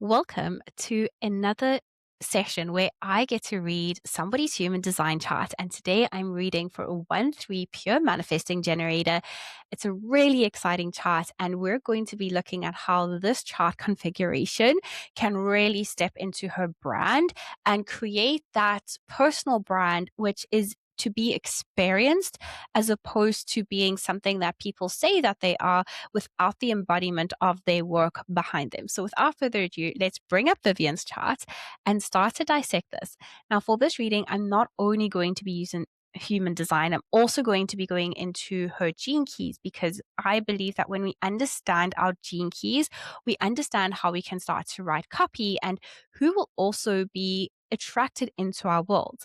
Welcome to another session where I get to read somebody's human design chart. And today I'm reading for a 1-3 pure manifesting generator. It's a really exciting chart, and we're going to be looking at how this chart configuration can really step into her brand and create that personal brand, which is to be experienced as opposed to being something that people say that they are without the embodiment of their work behind them. So without further ado, let's bring up Vivian's chart and start to dissect this. Now, for this reading, I'm not only going to be using human design, I'm also going to be going into her gene keys, because I believe that when we understand our gene keys, we understand how we can start to write copy and who will also be attracted into our world.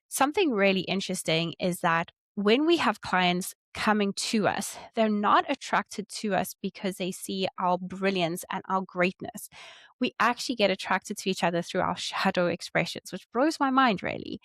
Something really interesting is that when we have clients coming to us, they're not attracted to us because they see our brilliance and our greatness. We actually get attracted to each other through our shadow expressions, which blows my mind, really.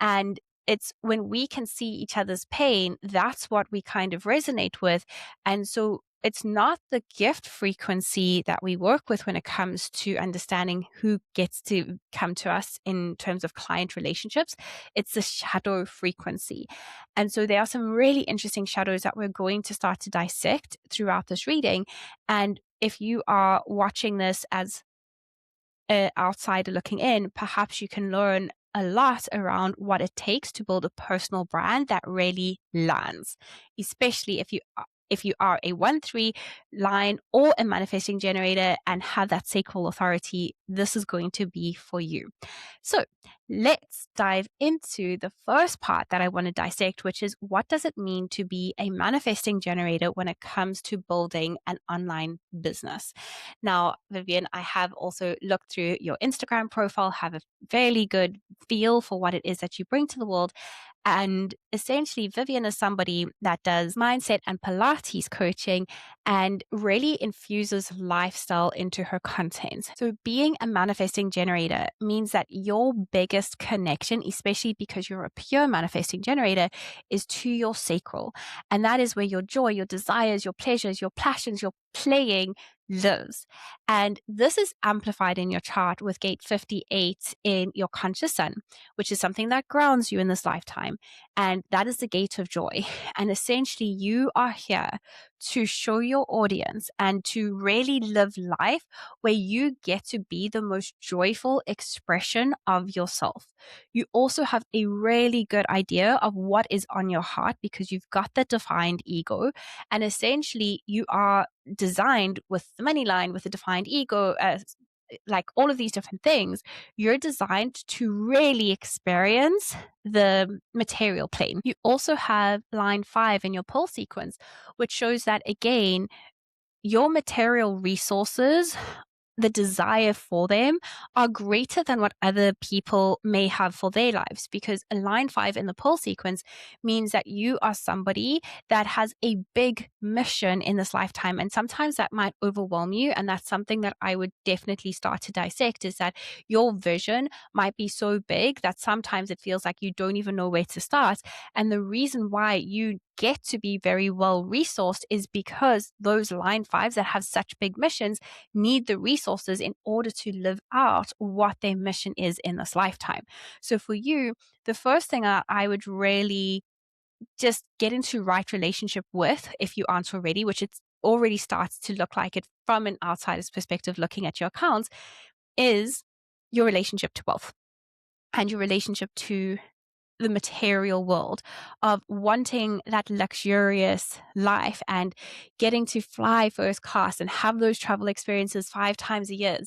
And it's when we can see each other's pain, that's what we kind of resonate with. And so it's not the gift frequency that we work with when it comes to understanding who gets to come to us in terms of client relationships. It's the shadow frequency. And so there are some really interesting shadows that we're going to start to dissect throughout this reading. And if you are watching this as an outsider looking in, perhaps you can learn a lot around what it takes to build a personal brand that really lands, especially if you are a 1-3 line or a manifesting generator and have that sacral authority. This is going to be for you. So let's dive into the first part that I want to dissect, which is what does it mean to be a manifesting generator when it comes to building an online business? Now, Vivian, I have also looked through your Instagram profile, have a fairly good feel for what it is that you bring to the world. And essentially, Vivian is somebody that does mindset and Pilates coaching and really infuses lifestyle into her content. So, being a manifesting generator means that your biggest connection, especially because you're a pure manifesting generator, is to your sacral. And that is where your joy, your desires, your pleasures, your passions, your playing lives. And this is amplified in your chart with gate 58 in your conscious sun, which is something that grounds you in this lifetime. And that is the gate of joy. And essentially, you are here to show your audience and to really live life where you get to be the most joyful expression of yourself. You also have a really good idea of what is on your heart because you've got that defined ego. And essentially, you are designed with the money line, with a defined ego, like all of these different things. You're designed to really experience the material plane. You also have line 5 in your pull sequence, which shows that again, your material resources, the desire for them, are greater than what other people may have for their lives, because a line 5 in the pull sequence means that you are somebody that has a big mission in this lifetime. And sometimes that might overwhelm you. And that's something that I would definitely start to dissect, is that your vision might be so big that sometimes it feels like you don't even know where to start. And the reason why you get to be very well resourced is because those line 5s that have such big missions need the resources in order to live out what their mission is in this lifetime. So for you, the first thing I would really just get into right relationship with, if you aren't already, which it already starts to look like it from an outsider's perspective looking at your accounts, is your relationship to wealth and your relationship to the material world, of wanting that luxurious life and getting to fly first class and have those travel experiences 5 times a year.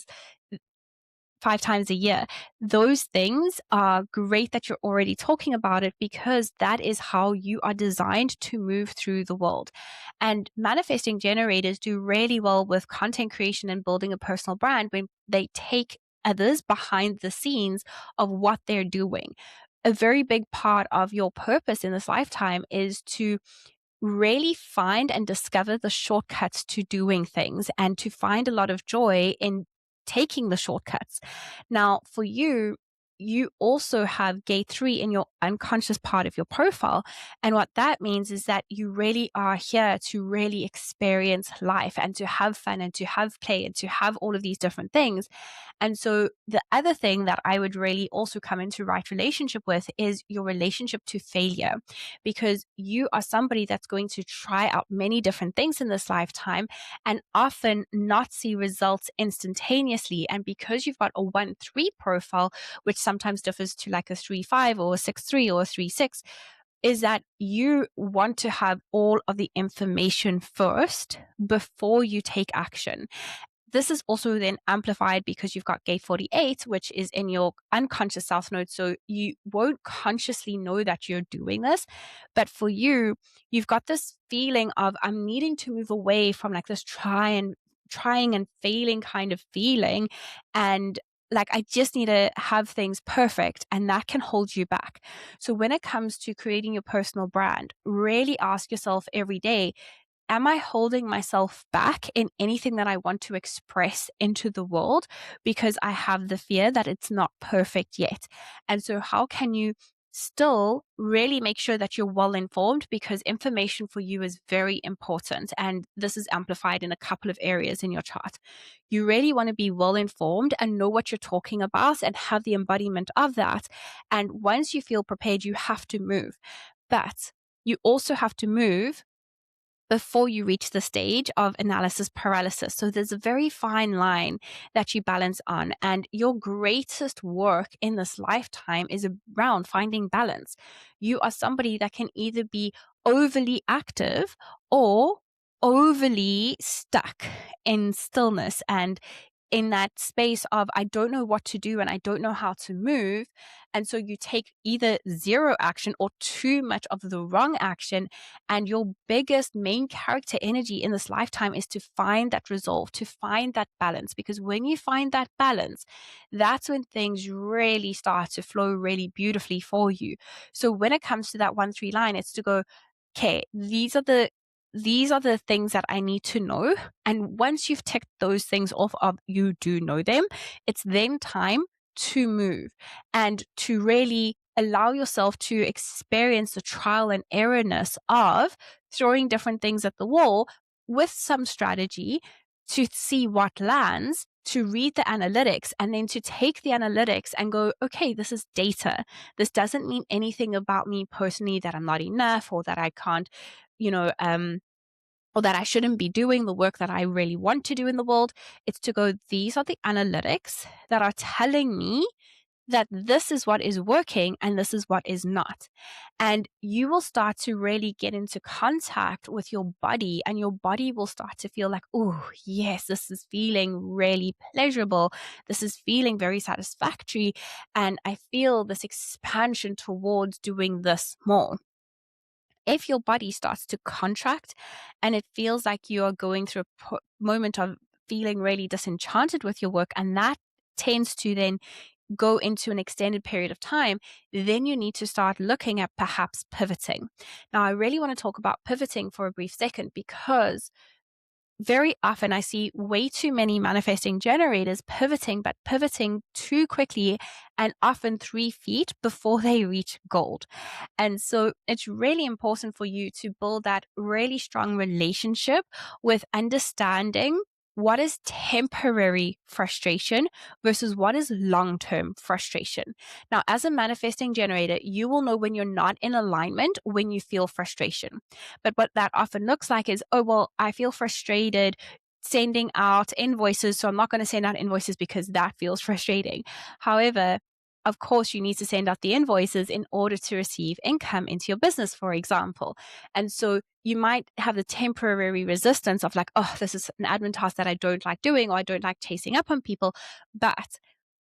Those things are great that you're already talking about it, because that is how you are designed to move through the world. And manifesting generators do really well with content creation and building a personal brand when they take others behind the scenes of what they're doing. A very big part of your purpose in this lifetime is to really find and discover the shortcuts to doing things and to find a lot of joy in taking the shortcuts. Now, for you, you also have gate 3 in your unconscious part of your profile. And what that means is that you really are here to really experience life and to have fun and to have play and to have all of these different things. And so the other thing that I would really also come into right relationship with is your relationship to failure, because you are somebody that's going to try out many different things in this lifetime and often not see results instantaneously. And because you've got a 1-3 profile, which sometimes differs to like a 3-5 or a 6-3 or a 3-6, is that you want to have all of the information first before you take action. This is also then amplified because you've got gate 48, which is in your unconscious south node. So you won't consciously know that you're doing this. But for you, you've got this feeling of, I'm needing to move away from like this trying and failing kind of feeling. And like, I just need to have things perfect, and that can hold you back. So when it comes to creating your personal brand, really ask yourself every day, am I holding myself back in anything that I want to express into the world because I have the fear that it's not perfect yet? And so how can you still really make sure that you're well informed, because information for you is very important, and this is amplified in a couple of areas in your chart. You really want to be well informed and know what you're talking about and have the embodiment of that. And once you feel prepared, you have to move. But you also have to move before you reach the stage of analysis paralysis. So there's a very fine line that you balance on. And your greatest work in this lifetime is around finding balance. You are somebody that can either be overly active or overly stuck in stillness and in that space of, I don't know what to do and I don't know how to move. And so you take either zero action or too much of the wrong action. And your biggest main character energy in this lifetime is to find that resolve, to find that balance. Because when you find that balance, that's when things really start to flow really beautifully for you. So when it comes to that 1-3 line, it's to go, okay, these are the things that I need to know. And once you've ticked those things off of you do know them, it's then time to move and to really allow yourself to experience the trial and errorness of throwing different things at the wall with some strategy to see what lands, to read the analytics, and then to take the analytics and go, okay, this is data. This doesn't mean anything about me personally, that I'm not enough or that I can't, or that I shouldn't be doing the work that I really want to do in the world. It's to go, these are the analytics that are telling me that this is what is working and this is what is not. And you will start to really get into contact with your body, and your body will start to feel like, oh, yes, this is feeling really pleasurable. This is feeling very satisfactory. And I feel this expansion towards doing this more. If your body starts to contract and it feels like you are going through a moment of feeling really disenchanted with your work, and that tends to then go into an extended period of time, then you need to start looking at perhaps pivoting. Now, I really want to talk about pivoting for a brief second, because very often I see way too many manifesting generators pivoting, but pivoting too quickly and often 3 feet before they reach gold. And so it's really important for you to build that really strong relationship with understanding what is temporary frustration versus what is long-term frustration. Now, as a manifesting generator, you will know when you're not in alignment when you feel frustration. But what that often looks like is, oh, well, I feel frustrated sending out invoices, so I'm not going to send out invoices because that feels frustrating. However, of course, you need to send out the invoices in order to receive income into your business, for example. And so you might have the temporary resistance of like, oh, this is an admin task that I don't like doing, or I don't like chasing up on people. But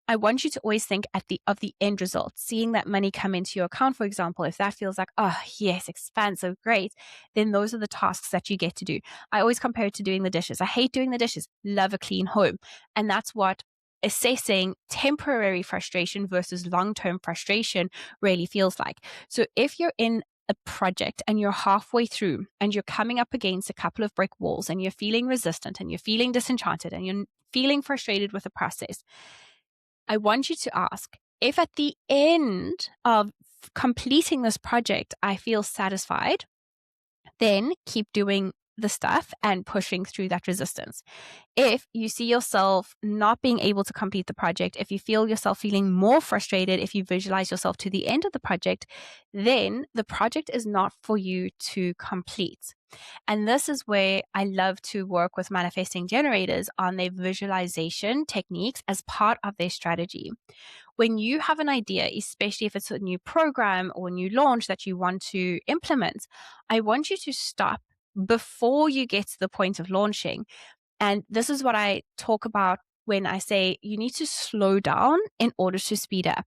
I want you to always think of the end result, seeing that money come into your account, for example. If that feels like, oh, yes, expansive, great, then those are the tasks that you get to do. I always compare it to doing the dishes. I hate doing the dishes, love a clean home. And that's what assessing temporary frustration versus long-term frustration really feels like. So if you're in a project and you're halfway through and you're coming up against a couple of brick walls and you're feeling resistant and you're feeling disenchanted and you're feeling frustrated with the process, I want you to ask, If at the end of completing this project, I feel satisfied, then keep doing the stuff and pushing through that resistance. If you see yourself not being able to complete the project, if you feel yourself feeling more frustrated, if you visualize yourself to the end of the project, then the project is not for you to complete. And this is where I love to work with manifesting generators on their visualization techniques as part of their strategy. When you have an idea, especially if it's a new program or a new launch that you want to implement, I want you to stop before you get to the point of launching. And this is what I talk about when I say you need to slow down in order to speed up.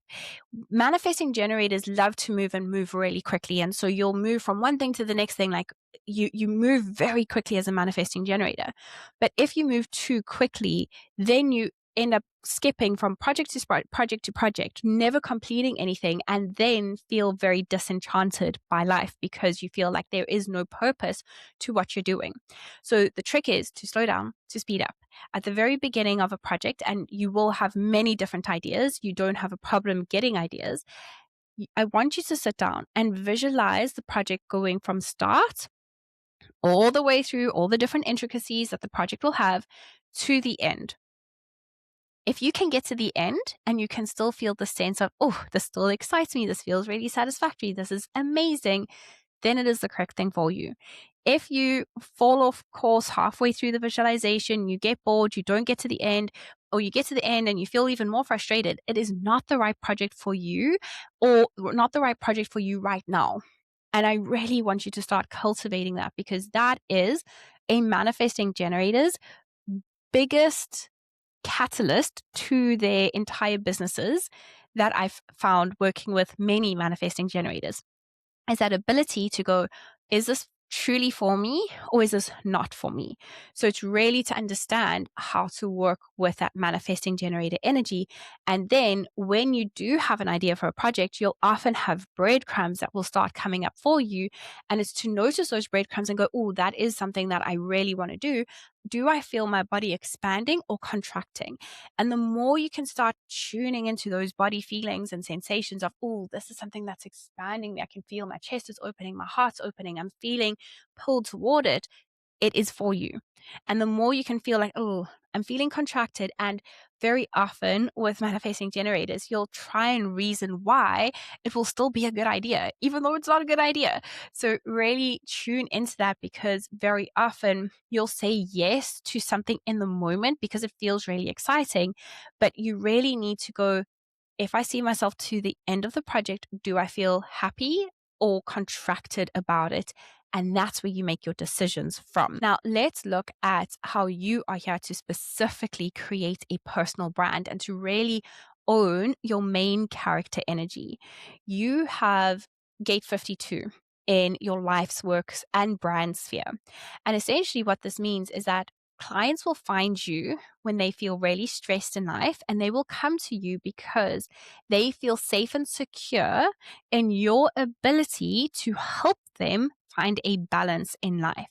Manifesting generators love to move and move really quickly. And so you'll move from one thing to the next thing, like you move very quickly as a manifesting generator. But if you move too quickly, then you end up skipping from project to project, never completing anything, and then feel very disenchanted by life because you feel like there is no purpose to what you're doing. So the trick is to slow down, to speed up. At the very beginning of a project, and you will have many different ideas, you don't have a problem getting ideas. I want you to sit down and visualize the project going from start all the way through all the different intricacies that the project will have to the end. If you can get to the end and you can still feel the sense of, oh, this still excites me, this feels really satisfactory, this is amazing, then it is the correct thing for you. If you fall off course halfway through the visualization, you get bored, you don't get to the end, or you get to the end and you feel even more frustrated, it is not the right project for you, or not the right project for you right now. And I really want you to start cultivating that, because that is a manifesting generator's biggest catalyst to their entire businesses that I've found working with many manifesting generators, is that ability to go, is this truly for me or is this not for me? So it's really to understand how to work with that manifesting generator energy. And then when you do have an idea for a project, you'll often have breadcrumbs that will start coming up for you. And it's to notice those breadcrumbs and go, oh, that is something that I really want to do. Do I feel my body expanding or contracting? And the more you can start tuning into those body feelings and sensations of, oh, this is something that's expanding me. I can feel my chest is opening, my heart's opening. I'm feeling pulled toward it. It is for you. And the more you can feel like, oh, I'm feeling contracted. And very often with manifesting generators, you'll try and reason why it will still be a good idea, even though it's not a good idea. So really tune into that, because very often you'll say yes to something in the moment because it feels really exciting. But you really need to go, if I see myself to the end of the project, do I feel happy or contracted about it? And that's where you make your decisions from. Now, let's look at how you are here to specifically create a personal brand and to really own your main character energy. You have gate 52 in your life's works and brand sphere. And essentially, what this means is that clients will find you when they feel really stressed in life, and they will come to you because they feel safe and secure in your ability to help them find a balance in life.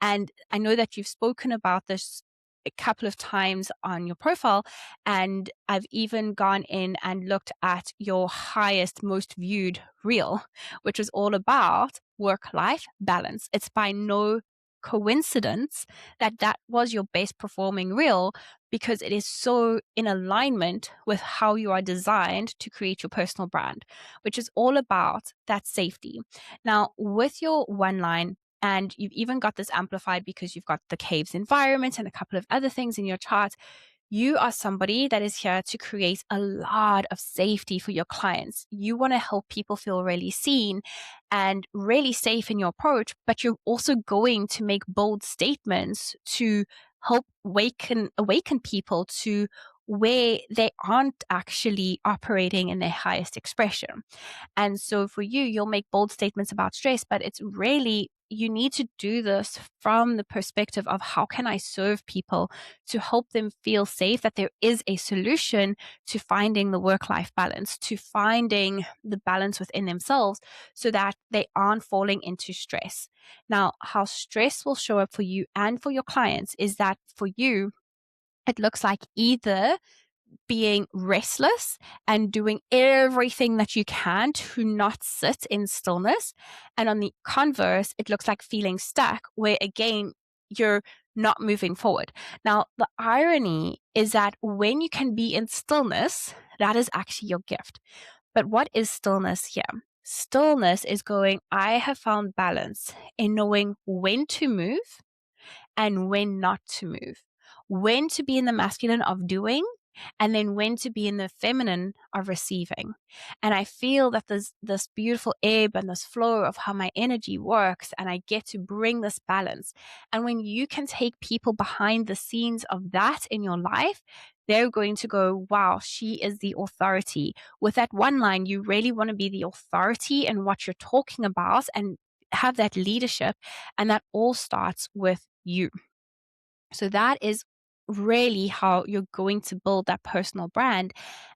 And I know that you've spoken about this a couple of times on your profile, and I've even gone in and looked at your highest, most viewed reel, which is all about work-life balance. It's by no coincidence that that was your best performing reel, because it is so in alignment with how you are designed to create your personal brand, which is all about that safety. Now, with your one line, and you've even got this amplified because you've got the caves environment and a couple of other things in your chart, you are somebody that is here to create a lot of safety for your clients. You want to help people feel really seen and really safe in your approach, but you're also going to make bold statements to help awaken people to where they aren't actually operating in their highest expression. And so for you, you'll make bold statements about stress, but it's really, you need to do this from the perspective of, how can I serve people to help them feel safe, that there is a solution to finding the work-life balance, to finding the balance within themselves so that they aren't falling into stress. Now, how stress will show up for you and for your clients is that for you, it looks like either being restless and doing everything that you can to not sit in stillness. And on the converse, it looks like feeling stuck, where again, you're not moving forward. Now, the irony is that when you can be in stillness, that is actually your gift. But what is stillness here? Stillness is going, I have found balance in knowing when to move and when not to move, when to be in the masculine of doing, and then when to be in the feminine of receiving. And I feel that there's this beautiful ebb and this flow of how my energy works, and I get to bring this balance. And when you can take people behind the scenes of that in your life, they're going to go, wow, she is the authority. With that one line, you really want to be the authority in what you're talking about and have that leadership. And that all starts with you. So that is really how you're going to build that personal brand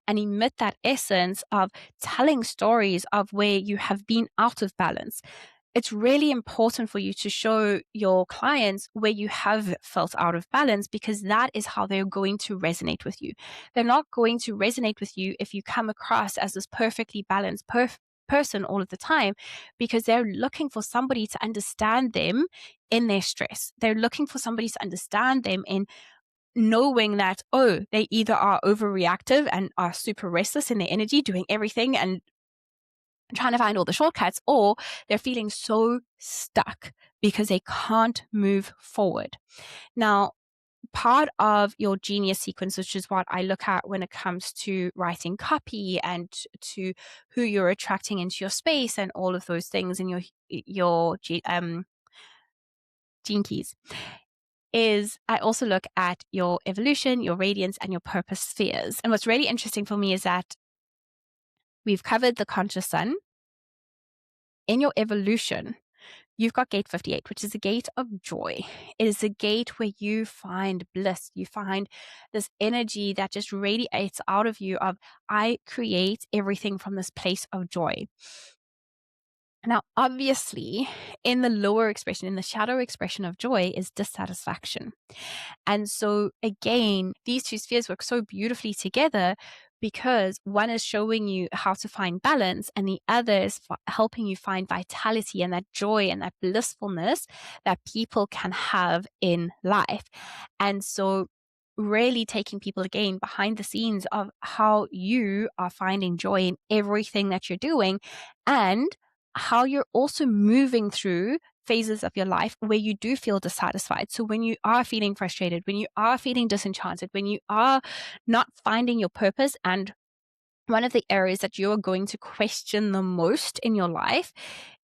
and emit that essence of telling stories of where you have been out of balance. It's really important for you to show your clients where you have felt out of balance, because that is how they're going to resonate with you. They're not going to resonate with you if you come across as this perfectly balanced person all of the time, because they're looking for somebody to understand them in their stress. They're looking for somebody to understand them in knowing that, oh, they either are overreactive and are super restless in their energy, doing everything and trying to find all the shortcuts, or they're feeling so stuck because they can't move forward. Now, part of your genius sequence, which is what I look at when it comes to writing copy and to who you're attracting into your space and all of those things in your gene keys, is I also look at your evolution, your radiance, and your purpose spheres. And what's really interesting for me is that we've covered the conscious sun. In your evolution, you've got gate 58, which is a gate of joy. It is a gate where you find bliss. You find this energy that just radiates out of you of, I create everything from this place of joy. Now, obviously, in the lower expression, in the shadow expression of joy is dissatisfaction. And so again, these two spheres work so beautifully together, because one is showing you how to find balance and the other is helping you find vitality and that joy and that blissfulness that people can have in life. And so really taking people again behind the scenes of how you are finding joy in everything that you're doing, and how you're also moving through phases of your life where you do feel dissatisfied. So when you are feeling frustrated, when you are feeling disenchanted, when you are not finding your purpose, and one of the areas that you are going to question the most in your life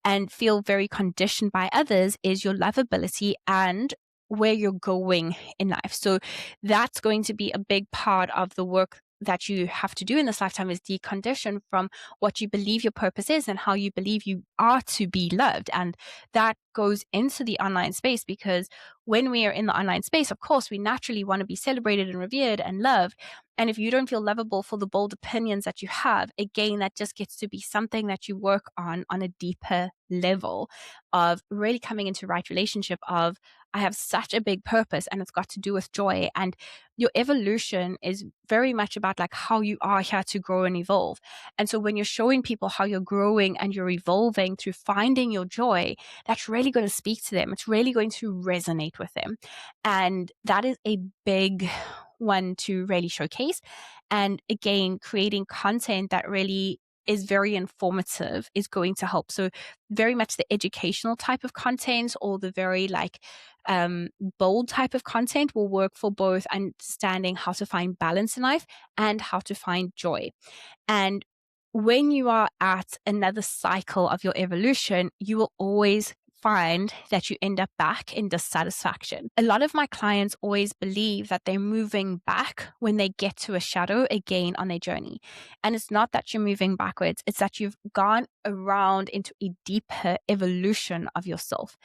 and feel very conditioned by others is your lovability and where you're going in life. So that's going to be a big part of the work that you have to do in this lifetime, is decondition from what you believe your purpose is and how you believe you are to be loved. And that goes into the online space, because when we are in the online space, of course, we naturally want to be celebrated and revered and loved. And if you don't feel lovable for the bold opinions that you have, again, that just gets to be something that you work on a deeper level of really coming into right relationship of, I have such a big purpose and it's got to do with joy. And your evolution is very much about like how you are here to grow and evolve. And so when you're showing people how you're growing and you're evolving through finding your joy, that's really going to speak to them. It's really going to resonate with them. And that is a big one to really showcase. And again, creating content that really is very informative is going to help. So very much the educational type of content, or the very like bold type of content will work for both understanding how to find balance in life and how to find joy. And when you are at another cycle of your evolution, you will always find that you end up back in dissatisfaction. A lot of my clients always believe that they're moving back when they get to a shadow again on their journey. And it's not that you're moving backwards, it's that you've gone around into a deeper evolution of yourself.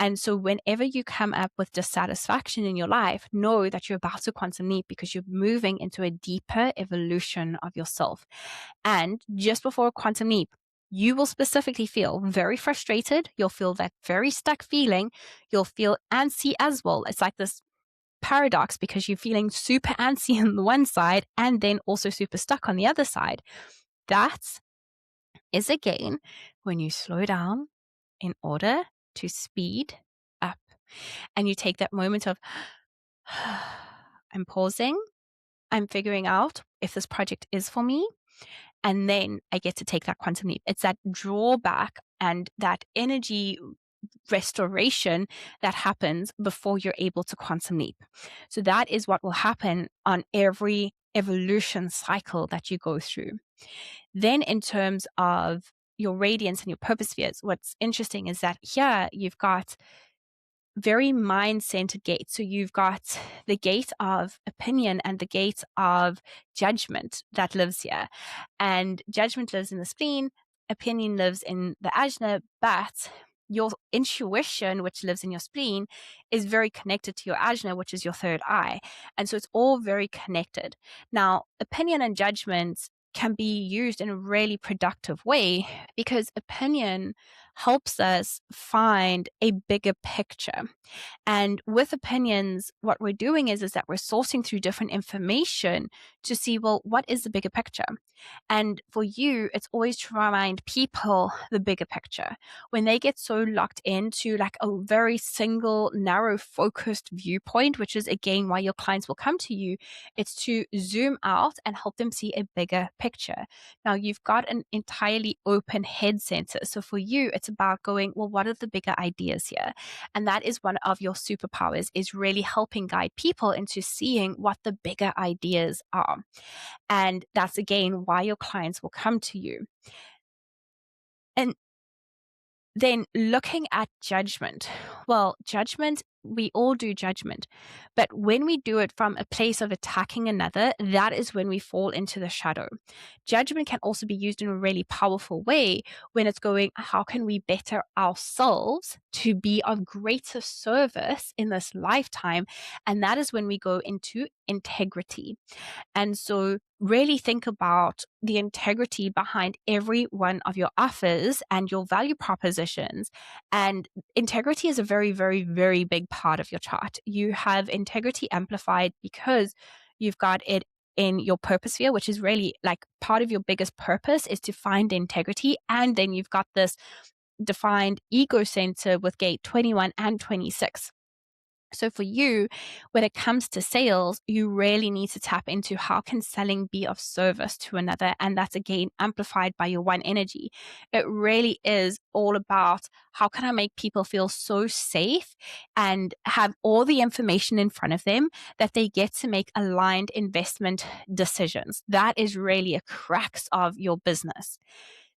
And so whenever you come up with dissatisfaction in your life, know that you're about to quantum leap, because you're moving into a deeper evolution of yourself. And just before a quantum leap, you will specifically feel very frustrated. You'll feel that very stuck feeling. You'll feel antsy as well. It's like this paradox because you're feeling super antsy on the one side and then also super stuck on the other side. That is again when you slow down in order to speed up and you take that moment of, I'm pausing, I'm figuring out if this project is for me, and then I get to take that quantum leap. It's that drawback and that energy restoration that happens before you're able to quantum leap. So that is what will happen on every evolution cycle that you go through. Then in terms of your radiance and your purpose spheres, what's interesting is that here you've got very mind-centered gates. So you've got the gate of opinion and the gate of judgment that lives here. And judgment lives in the spleen, opinion lives in the ajna, but your intuition, which lives in your spleen, is very connected to your ajna, which is your third eye. And so it's all very connected. Now, opinion and judgment can be used in a really productive way because opinion helps us find a bigger picture. And with opinions, what we're doing is that we're sorting through different information to see, well, what is the bigger picture? And for you, it's always to remind people the bigger picture. When they get so locked into like a very single, narrow, focused viewpoint, which is again why your clients will come to you, it's to zoom out and help them see a bigger picture. Now, you've got an entirely open head center. So for you, it's about going, well, what are the bigger ideas here? And that is one of your superpowers, is really helping guide people into seeing what the bigger ideas are. And that's again why your clients will come to you. And then looking at judgment. Well, judgment, we all do judgment. But when we do it from a place of attacking another, that is when we fall into the shadow. Judgment can also be used in a really powerful way when it's going, how can we better ourselves to be of greater service in this lifetime? And that is when we go into integrity. And so really think about the integrity behind every one of your offers and your value propositions. And integrity is a very, very, very big part of your chart. You have integrity amplified because you've got it in your purpose sphere, which is really like part of your biggest purpose is to find integrity. And then you've got this defined ego center with gate 21 and 26. So for you, when it comes to sales, you really need to tap into how can selling be of service to another. And that's again amplified by your one energy. It really is all about how can I make people feel so safe and have all the information in front of them that they get to make aligned investment decisions. That is really a crux of your business.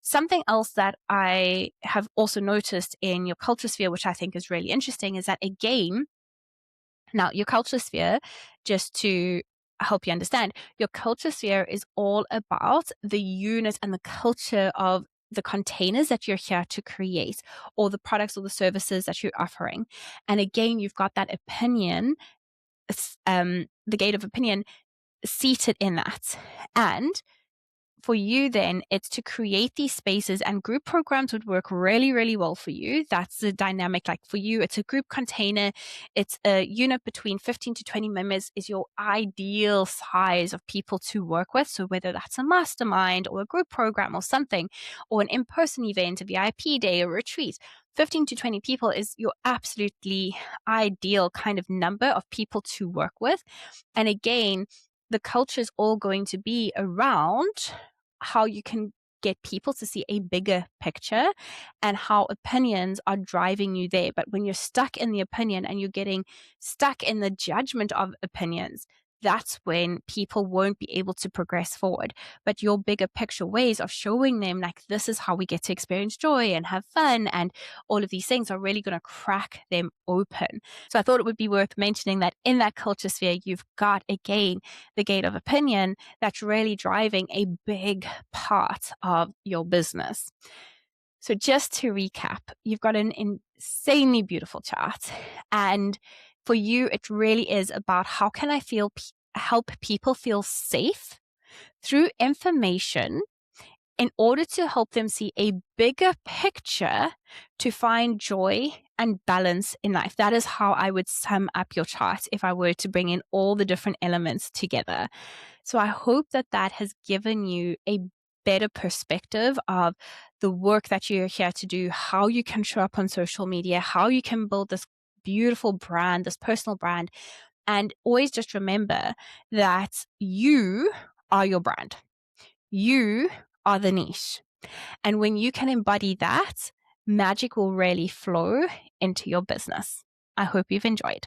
Something else that I have also noticed in your culture sphere, which I think is really interesting, is that again, now, your culture sphere, just to help you understand, your culture sphere is all about the unit and the culture of the containers that you're here to create, or the products or the services that you're offering. And again, you've got that opinion, the gate of opinion seated in that. And for you, then it's to create these spaces, and group programs would work really, really well for you. That's the dynamic. Like for you, it's a group container. It's a unit between 15 to 20 members is your ideal size of people to work with. So whether that's a mastermind or a group program or something, or an in-person event, a VIP day, a retreat, 15 to 20 people is your absolutely ideal kind of number of people to work with. And again, the culture is all going to be around how you can get people to see a bigger picture and how opinions are driving you there. But when you're stuck in the opinion and you're getting stuck in the judgment of opinions, that's when people won't be able to progress forward. But your bigger picture ways of showing them, like, this is how we get to experience joy and have fun, and all of these things are really going to crack them open. So I thought it would be worth mentioning that in that culture sphere, you've got, again, the gate of opinion that's really driving a big part of your business. So just to recap, you've got an insanely beautiful chart. And for you, it really is about how can I help people feel safe through information in order to help them see a bigger picture to find joy and balance in life. That is how I would sum up your chart if I were to bring in all the different elements together. So I hope that that has given you a better perspective of the work that you're here to do, how you can show up on social media, how you can build this beautiful brand, this personal brand. And always just remember that you are your brand. You are the niche. And when you can embody that, magic will really flow into your business. I hope you've enjoyed.